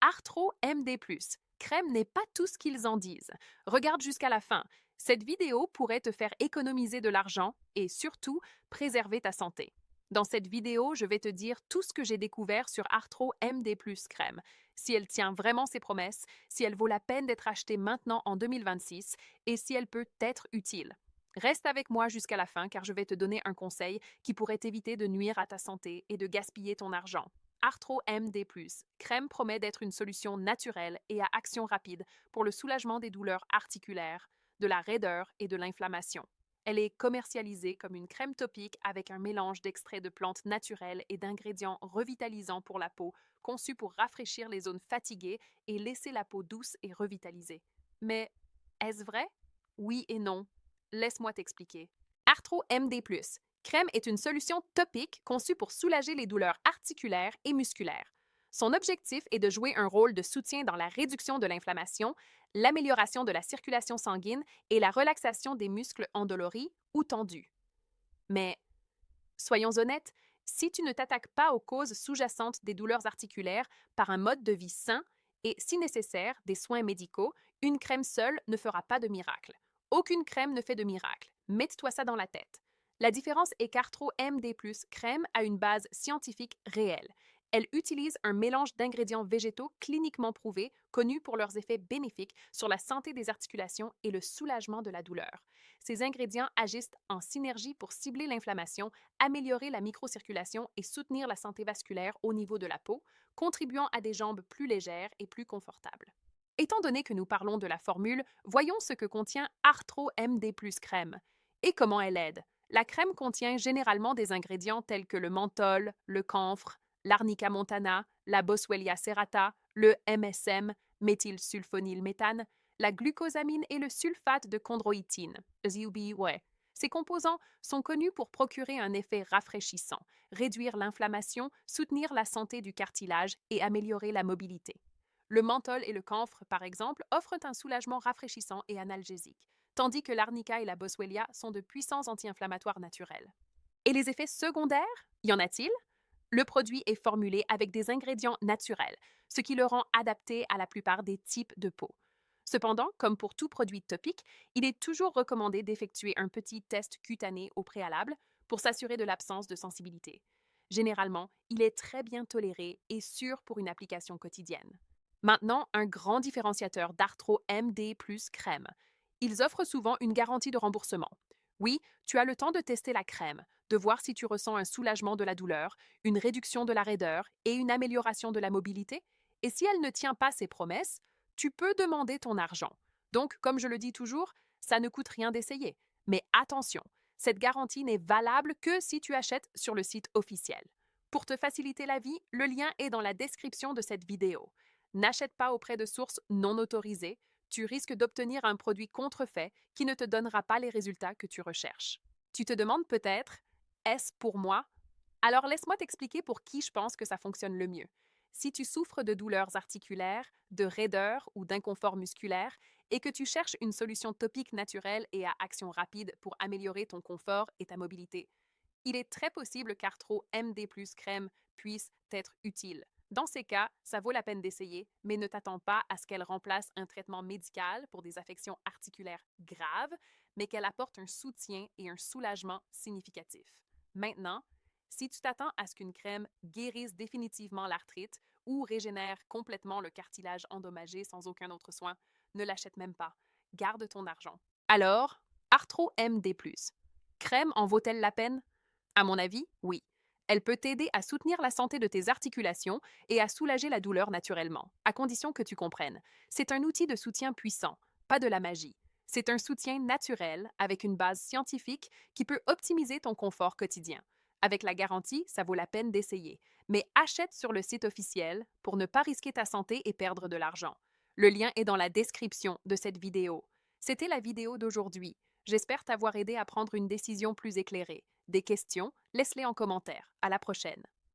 Arthro MD+. Crème n'est pas tout ce qu'ils en disent. Regarde jusqu'à la fin. Cette vidéo pourrait te faire économiser de l'argent et surtout préserver ta santé. Dans cette vidéo, je vais te dire tout ce que j'ai découvert sur Arthro MD+ crème. Si elle tient vraiment ses promesses, si elle vaut la peine d'être achetée maintenant en 2026 et si elle peut être utile. Reste avec moi jusqu'à la fin car je vais te donner un conseil qui pourrait t'éviter de nuire à ta santé et de gaspiller ton argent. Arthro MD+. Crème promet d'être une solution naturelle et à action rapide pour le soulagement des douleurs articulaires, de la raideur et de l'inflammation. Elle est commercialisée comme une crème topique avec un mélange d'extraits de plantes naturelles et d'ingrédients revitalisants pour la peau, conçue pour rafraîchir les zones fatiguées et laisser la peau douce et revitalisée. Mais est-ce vrai? Oui et non. Laisse-moi t'expliquer. Arthro MD+. Crème est une solution topique conçue pour soulager les douleurs articulaires et musculaires. Son objectif est de jouer un rôle de soutien dans la réduction de l'inflammation, l'amélioration de la circulation sanguine et la relaxation des muscles endoloris ou tendus. Mais, soyons honnêtes, si tu ne t'attaques pas aux causes sous-jacentes des douleurs articulaires par un mode de vie sain et, si nécessaire, des soins médicaux, une crème seule ne fera pas de miracle. Aucune crème ne fait de miracle. Mets-toi ça dans la tête. La différence est qu'Arthro MD+, crème a une base scientifique réelle. Elle utilise un mélange d'ingrédients végétaux cliniquement prouvés, connus pour leurs effets bénéfiques sur la santé des articulations et le soulagement de la douleur. Ces ingrédients agissent en synergie pour cibler l'inflammation, améliorer la microcirculation et soutenir la santé vasculaire au niveau de la peau, contribuant à des jambes plus légères et plus confortables. Étant donné que nous parlons de la formule, voyons ce que contient Arthro MD+ crème et comment elle aide. La crème contient généralement des ingrédients tels que le menthol, le camphre, l'arnica montana, la boswellia serrata, le MSM, méthylsulfonylméthane, la glucosamine et le sulfate de chondroïtine, ZUB. Ces composants sont connus pour procurer un effet rafraîchissant, réduire l'inflammation, soutenir la santé du cartilage et améliorer la mobilité. Le menthol et le camphre, par exemple, offrent un soulagement rafraîchissant et analgésique, tandis que l'arnica et la boswellia sont de puissants anti-inflammatoires naturels. Et les effets secondaires? Y en a-t-il? Le produit est formulé avec des ingrédients naturels, ce qui le rend adapté à la plupart des types de peau. Cependant, comme pour tout produit topique, il est toujours recommandé d'effectuer un petit test cutané au préalable pour s'assurer de l'absence de sensibilité. Généralement, il est très bien toléré et sûr pour une application quotidienne. Maintenant, un grand différenciateur d'Arthro MD+ crème. Ils offrent souvent une garantie de remboursement. Oui, tu as le temps de tester la crème, de voir si tu ressens un soulagement de la douleur, une réduction de la raideur et une amélioration de la mobilité. Et si elle ne tient pas ses promesses, tu peux demander ton argent. Donc, comme je le dis toujours, ça ne coûte rien d'essayer. Mais attention, cette garantie n'est valable que si tu achètes sur le site officiel. Pour te faciliter la vie, le lien est dans la description de cette vidéo. N'achète pas auprès de sources non autorisées, tu risques d'obtenir un produit contrefait qui ne te donnera pas les résultats que tu recherches. Tu te demandes peut-être, est-ce pour moi? Alors laisse-moi t'expliquer pour qui je pense que ça fonctionne le mieux. Si tu souffres de douleurs articulaires, de raideur ou d'inconfort musculaire et que tu cherches une solution topique naturelle et à action rapide pour améliorer ton confort et ta mobilité, il est très possible qu'Arthro MD+ crème puisse t'être utile. Dans ces cas, ça vaut la peine d'essayer, mais ne t'attends pas à ce qu'elle remplace un traitement médical pour des affections articulaires graves, mais qu'elle apporte un soutien et un soulagement significatif. Maintenant, si tu t'attends à ce qu'une crème guérisse définitivement l'arthrite ou régénère complètement le cartilage endommagé sans aucun autre soin, ne l'achète même pas. Garde ton argent. Alors, Arthro MD+. Crème en vaut-elle la peine? À mon avis, oui. Elle peut t'aider à soutenir la santé de tes articulations et à soulager la douleur naturellement, à condition que tu comprennes. C'est un outil de soutien puissant, pas de la magie. C'est un soutien naturel avec une base scientifique qui peut optimiser ton confort quotidien. Avec la garantie, ça vaut la peine d'essayer. Mais achète sur le site officiel pour ne pas risquer ta santé et perdre de l'argent. Le lien est dans la description de cette vidéo. C'était la vidéo d'aujourd'hui. J'espère t'avoir aidé à prendre une décision plus éclairée. Des questions? Laisse-les en commentaire. À la prochaine.